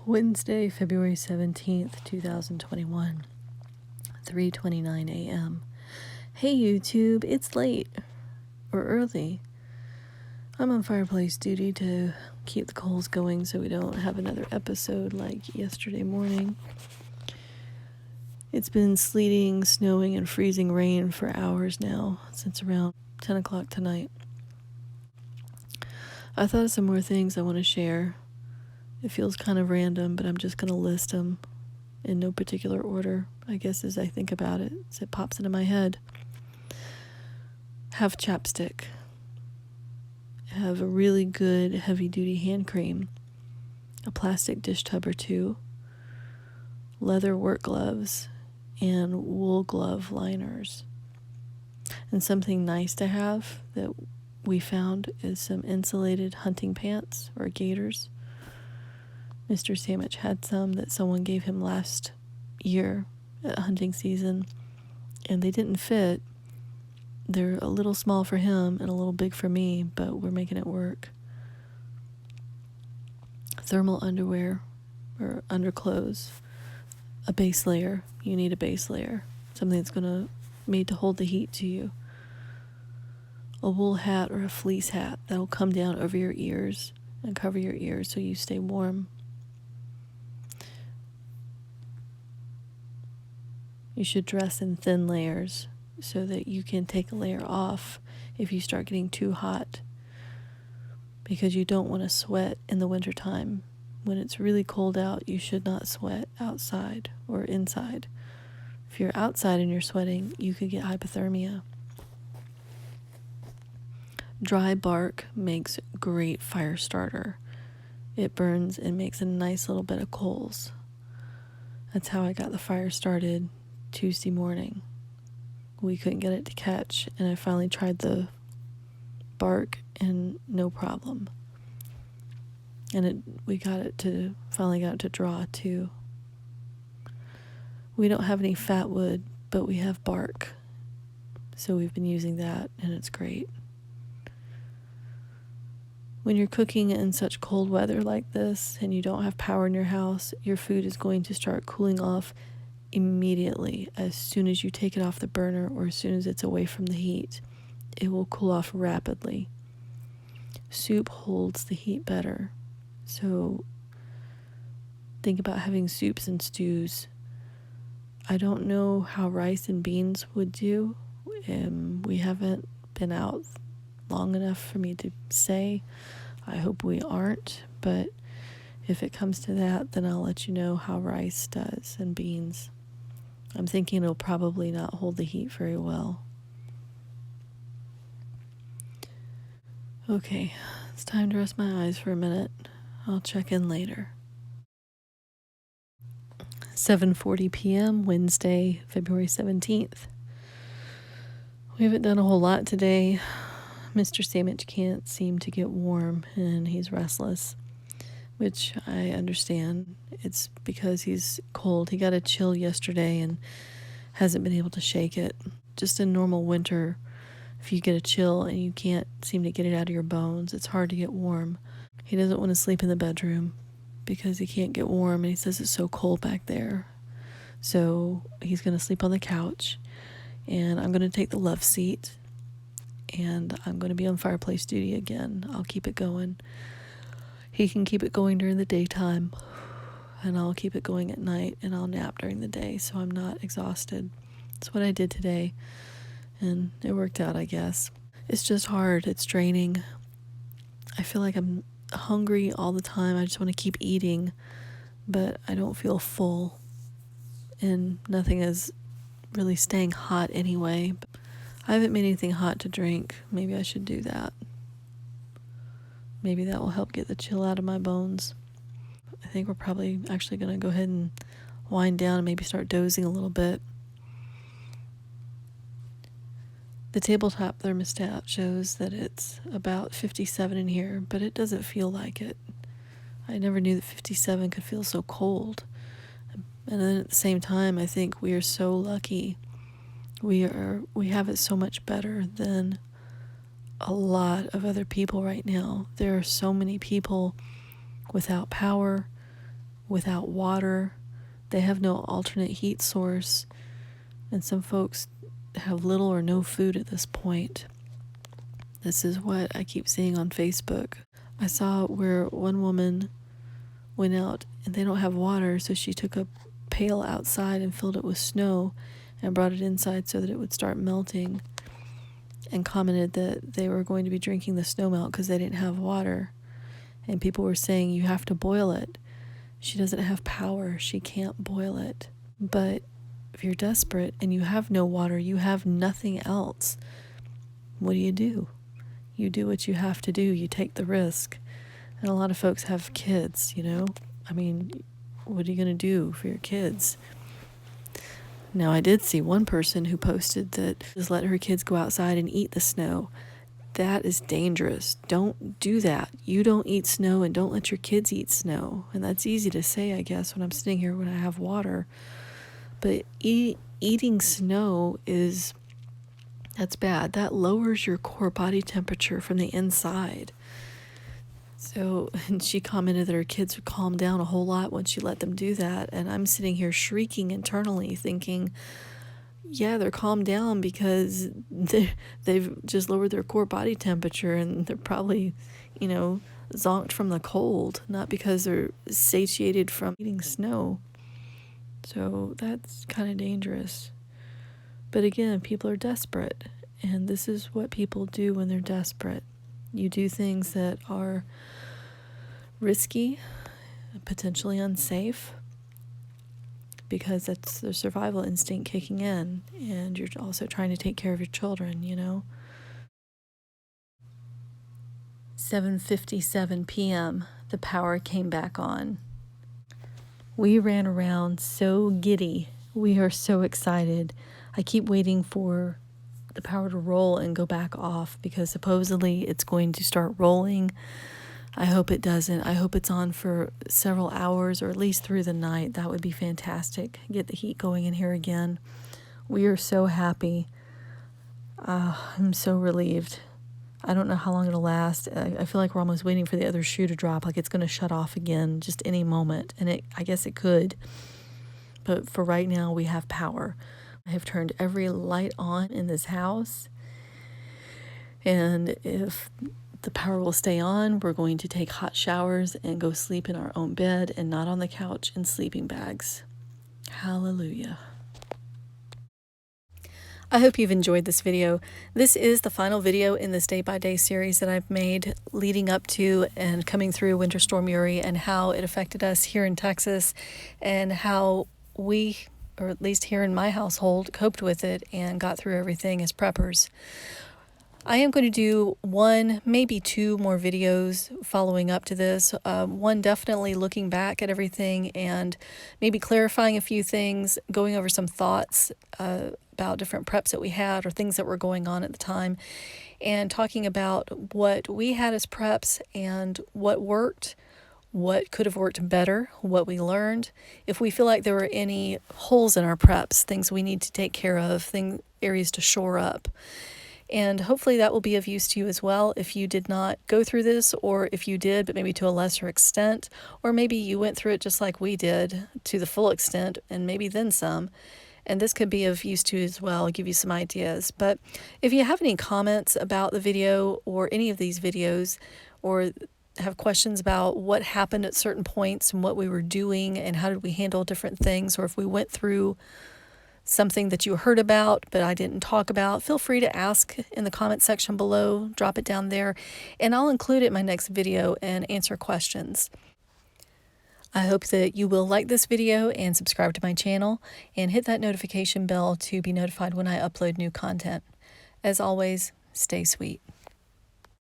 Wednesday, February 17th, 2021, 3:29 a.m. Hey YouTube, it's late, or early. I'm on fireplace duty to keep the coals going so we don't have another episode like yesterday morning. It's been sleeting, snowing, and freezing rain for hours now, since around 10 o'clock tonight. I thought of some more things I want to share. It feels kind of random, but I'm just going to list them in no particular order, I guess, as I think about it, as it pops into my head. Have chapstick. Have a really good heavy-duty hand cream. A plastic dish tub or two. Leather work gloves. And wool glove liners. And something nice to have that we found is some insulated hunting pants or gaiters. Mr. Sandwich had some that someone gave him last year at hunting season, and they didn't fit. They're a little small for him and a little big for me, but we're making it work. Thermal underwear or underclothes. A base layer. You need a base layer. Something that's made to hold the heat to you. A wool hat or a fleece hat that'll come down over your ears and cover your ears so you stay warm. You should dress in thin layers so that you can take a layer off if you start getting too hot, because you don't want to sweat in the wintertime. When it's really cold out, you should not sweat outside or inside. If you're outside and you're sweating, you could get hypothermia. Dry bark makes great fire starter. It burns and makes a nice little bit of coals. That's how I got the fire started Tuesday morning. We couldn't get it to catch, and I finally tried the bark and no problem. And we finally got it to draw too. We don't have any fat wood, but we have bark. So we've been using that, and it's great. When you're cooking in such cold weather like this and you don't have power in your house, your food is going to start cooling off immediately. As soon as you take it off the burner or as soon as it's away from the heat, it will cool off rapidly. Soup holds the heat better. So think about having soups and stews. I don't know how rice and beans would do. We haven't been out long enough for me to say. I hope we aren't, but if it comes to that, then I'll let you know how rice does and beans. I'm thinking it'll probably not hold the heat very well. Okay, it's time to rest my eyes for a minute. I'll check in later. 7:40 p.m., Wednesday, February 17th. We haven't done a whole lot today. Mr. Sandwich can't seem to get warm, and he's restless, which I understand. It's because he's cold. He got a chill yesterday and hasn't been able to shake it. Just in normal winter, if you get a chill and you can't seem to get it out of your bones, it's hard to get warm. He doesn't want to sleep in the bedroom because he can't get warm, and he says it's so cold back there. So he's going to sleep on the couch, and I'm going to take the love seat, and I'm going to be on fireplace duty again. I'll keep it going. He can keep it going during the daytime, and I'll keep it going at night, and I'll nap during the day so I'm not exhausted. That's what I did today, and it worked out, I guess. It's just hard. It's draining. I feel like I'm hungry all the time. I just want to keep eating, but I don't feel full, and nothing is really staying hot anyway. I haven't made anything hot to drink. Maybe I should do that. Maybe that will help get the chill out of my bones. I think we're probably actually going to go ahead and wind down and maybe start dozing a little bit. The tabletop thermostat shows that it's about 57 in here, but it doesn't feel like it. I never knew that 57 could feel so cold. And then at the same time, I think we are so lucky. We have it so much better than a lot of other people right now. There are so many people without power, without water. They have no alternate heat source. And some folks have little or no food at this point. This is what I keep seeing on Facebook. I saw where one woman went out and they don't have water, so she took a pail outside and filled it with snow and brought it inside so that it would start melting, and commented that they were going to be drinking the snow melt because they didn't have water. And people were saying, you have to boil it. She doesn't have power. She can't boil it. But if you're desperate and you have no water, you have nothing else, what do? You do what you have to do. You take the risk. And a lot of folks have kids, I mean, what are you going to do for your kids? Now, I did see one person who posted that just let her kids go outside and eat the snow. That is dangerous. Don't do that. You don't eat snow, and don't let your kids eat snow. And that's easy to say, I guess, when I'm sitting here when I have water. But eating snow that's bad. That lowers your core body temperature from the inside. So, and she commented that her kids would calm down a whole lot when she let them do that. And I'm sitting here shrieking internally thinking, yeah, they're calmed down because they've just lowered their core body temperature, and they're probably, zonked from the cold, not because they're satiated from eating snow. So that's kind of dangerous. But again, people are desperate, and this is what people do when they're desperate. You do things that are risky, potentially unsafe, because that's the survival instinct kicking in, and you're also trying to take care of your children, 7:57 p.m., the power came back on. We ran around so giddy. We are so excited. I keep waiting for the power to roll and go back off because supposedly it's going to start rolling. I hope it doesn't. I hope it's on for several hours or at least through the night. That would be fantastic. Get the heat going in here again. We are so happy. I'm so relieved. I don't know how long it'll last. I feel like we're almost waiting for the other shoe to drop, like it's going to shut off again just any moment. And I guess it could. But for right now, we have power. I have turned every light on in this house. And if the power will stay on, we're going to take hot showers and go sleep in our own bed and not on the couch in sleeping bags. Hallelujah. I hope you've enjoyed this video. This is the final video in this day-by-day series that I've made leading up to and coming through Winter Storm Uri, and how it affected us here in Texas, and how we, or at least here in my household, coped with it and got through everything as preppers. I am going to do one, maybe two more videos following up to this. One definitely looking back at everything and maybe clarifying a few things, going over some thoughts about different preps that we had or things that were going on at the time, and talking about what we had as preps and what worked, what could have worked better, what we learned, if we feel like there were any holes in our preps, things we need to take care of, areas to shore up. And hopefully that will be of use to you as well if you did not go through this, or if you did, but maybe to a lesser extent, or maybe you went through it just like we did to the full extent and maybe then some. And this could be of use to you as well, give you some ideas. But if you have any comments about the video or any of these videos, or have questions about what happened at certain points and what we were doing and how did we handle different things, or if we went through something that you heard about but I didn't talk about, feel free to ask in the comment section below. Drop it down there, and I'll include it in my next video and answer questions. I hope that you will like this video and subscribe to my channel and hit that notification bell to be notified when I upload new content. As always, stay sweet.